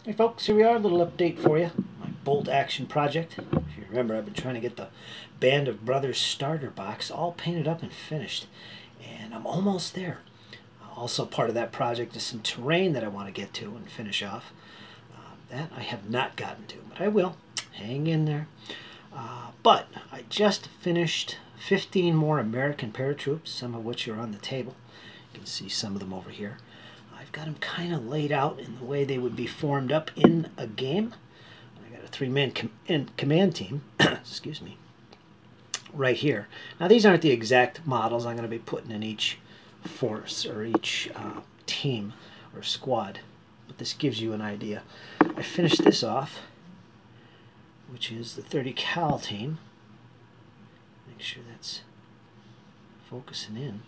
Hey folks, here we are, a little update for you. My bolt action project. If you remember, I've been trying to get the Band of Brothers starter box all painted up and finished. And I'm almost there. Also part of that project is some terrain that I want to get to and finish off. That I have not gotten to, but I will. Hang in there. But I just finished 15 more American paratroops, some of which are on the table. You can see some of them over here. I've got them kind of laid out in the way they would be formed up in a game. I got a three-man command team, excuse me, right here. Now these aren't the exact models I'm going to be putting in each force or each team or squad, but this gives you an idea. I finished this off, which is the 30 cal team. Make sure that's focusing in.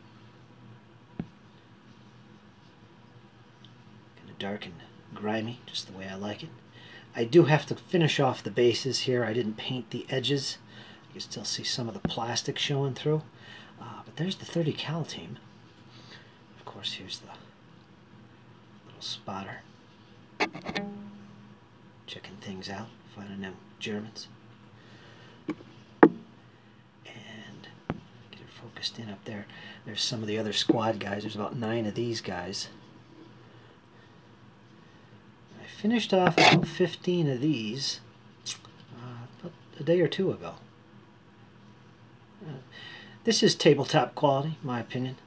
Dark and grimy, just the way I like it. I do have to finish off the bases here. I didn't paint the edges. You can still see some of the plastic showing through. But there's the 30 cal team. Of course, here's the little spotter. Checking things out, finding them Germans. And get it focused in up there. There's some of the other squad guys. There's about 9 of these guys. Finished off about 15 of these about a day or two ago. This is tabletop quality, in my opinion.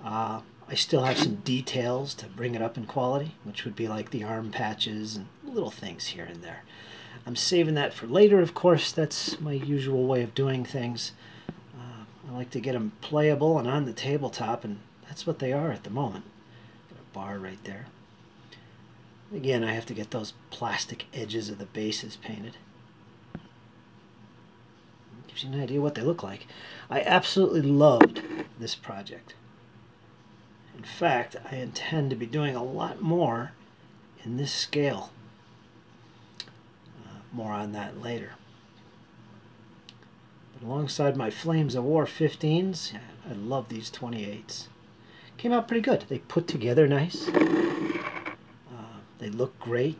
I still have some details to bring it up in quality, which would be like the arm patches and little things here and there. I'm saving that for later, of course. That's my usual way of doing things. I like to get them playable and on the tabletop, and that's what they are at the moment. Got a bar right there. Again, I have to get those plastic edges of the bases painted. Gives you an idea what they look like. I absolutely loved this project. In fact, I intend to be doing a lot more in this scale. More on that later. But alongside my Flames of War 15s, I love these 28s. Came out pretty good. They put together nice. They look great.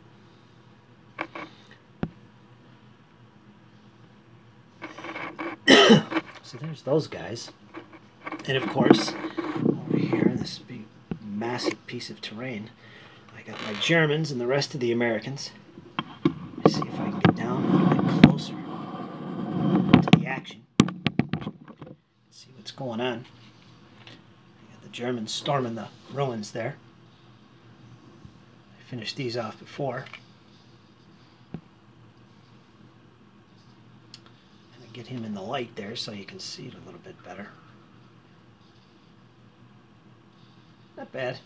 So there's those guys. And of course, over here, this big, massive piece of terrain, I got my Germans and the rest of the Americans. Let me see if I can get down a little bit closer to the action. See what's going on. I got the Germans storming the ruins there. Finished these off before. And get him in the light there so you can see it a little bit better. Not bad.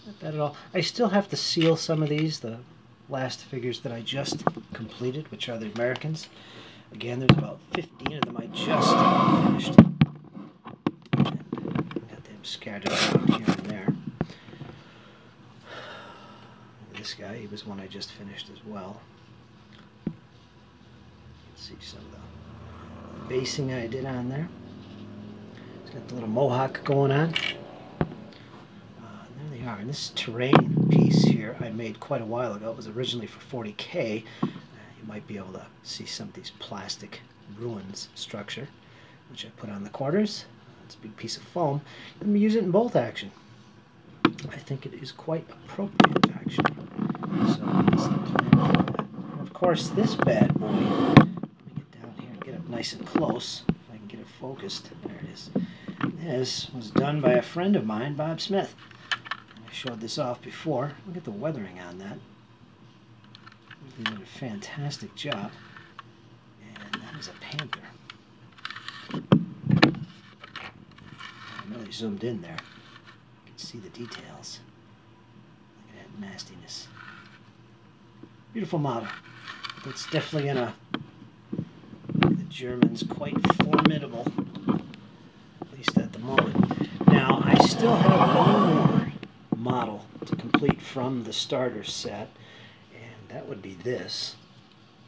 Not bad at all. I still have to seal some of these, the last figures that I just completed, which are the Americans. Again, there's about 15 of them I just finished. And got them scattered around here and there. This guy, he was one I just finished as well. You can see some of the basing I did on there. It's got the little mohawk going on. And this terrain piece here I made quite a while ago. It was originally for 40K. You might be able to see some of these plastic ruins structure, which I put on the corners. It's a big piece of foam. Let me use it in bolt action. I think it is quite appropriate, actually. So that's the plan for that. And of course, this bad boy. Let me get down here and get up nice and close. If I can get it focused. There it is. This was done by a friend of mine, Bob Smith. Showed this off before. Look at the weathering on that. He did a fantastic job. And that is a Panther. I really zoomed in there. You can see the details. Look at that nastiness. Beautiful model. It's definitely gonna make the Germans quite formidable, at least at the moment. Now, I still have one more model to complete from the starter set, and that would be this.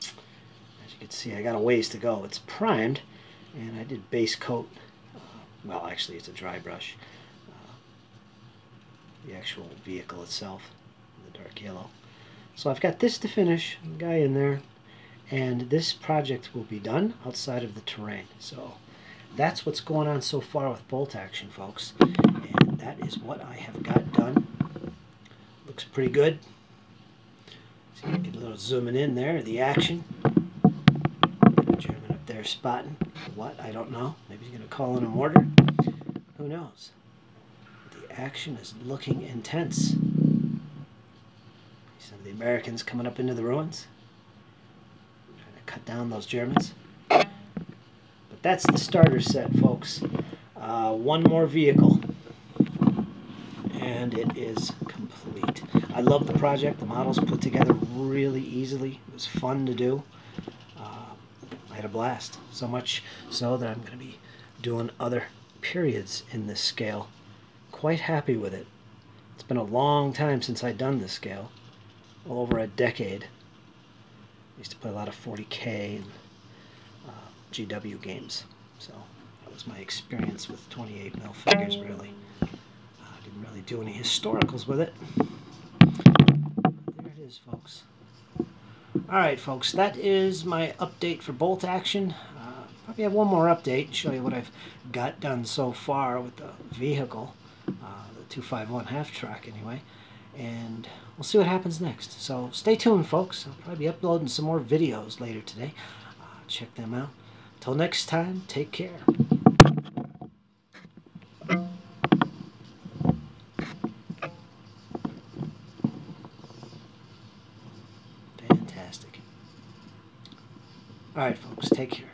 As you can see, I got a ways to go. It's primed, and I did base coat. Well, actually, it's a dry brush. The actual vehicle itself, the dark yellow. So I've got this to finish, guy in there, and this project will be done outside of the terrain. So that's what's going on so far with bolt action, folks, and that is what I have got done. Looks pretty good. So you get a little zooming in there, the action. German up there spotting what, I don't know. Maybe he's going to call in a mortar. Who knows? The action is looking intense. Some of the Americans coming up into the ruins, trying to cut down those Germans. But that's the starter set, folks. One more vehicle, and it is complete. I love the project. The models put together really easily. It was fun to do. I had a blast. So much so that I'm going to be doing other periods in this scale. Quite happy with it. It's been a long time since I'd done this scale. Well over a decade. I used to play a lot of 40K and GW games, so that was my experience with 28mm figures, really. Didn't really do any historicals with it. There it is, folks. Alright, folks, that is my update for bolt action. Probably have one more update and show you what I've got done so far with the vehicle, the 251 half track anyway. And we'll see what happens next. So stay tuned, folks. I'll probably be uploading some more videos later today. Check them out. Until next time, take care. Fantastic. All right, folks, take care.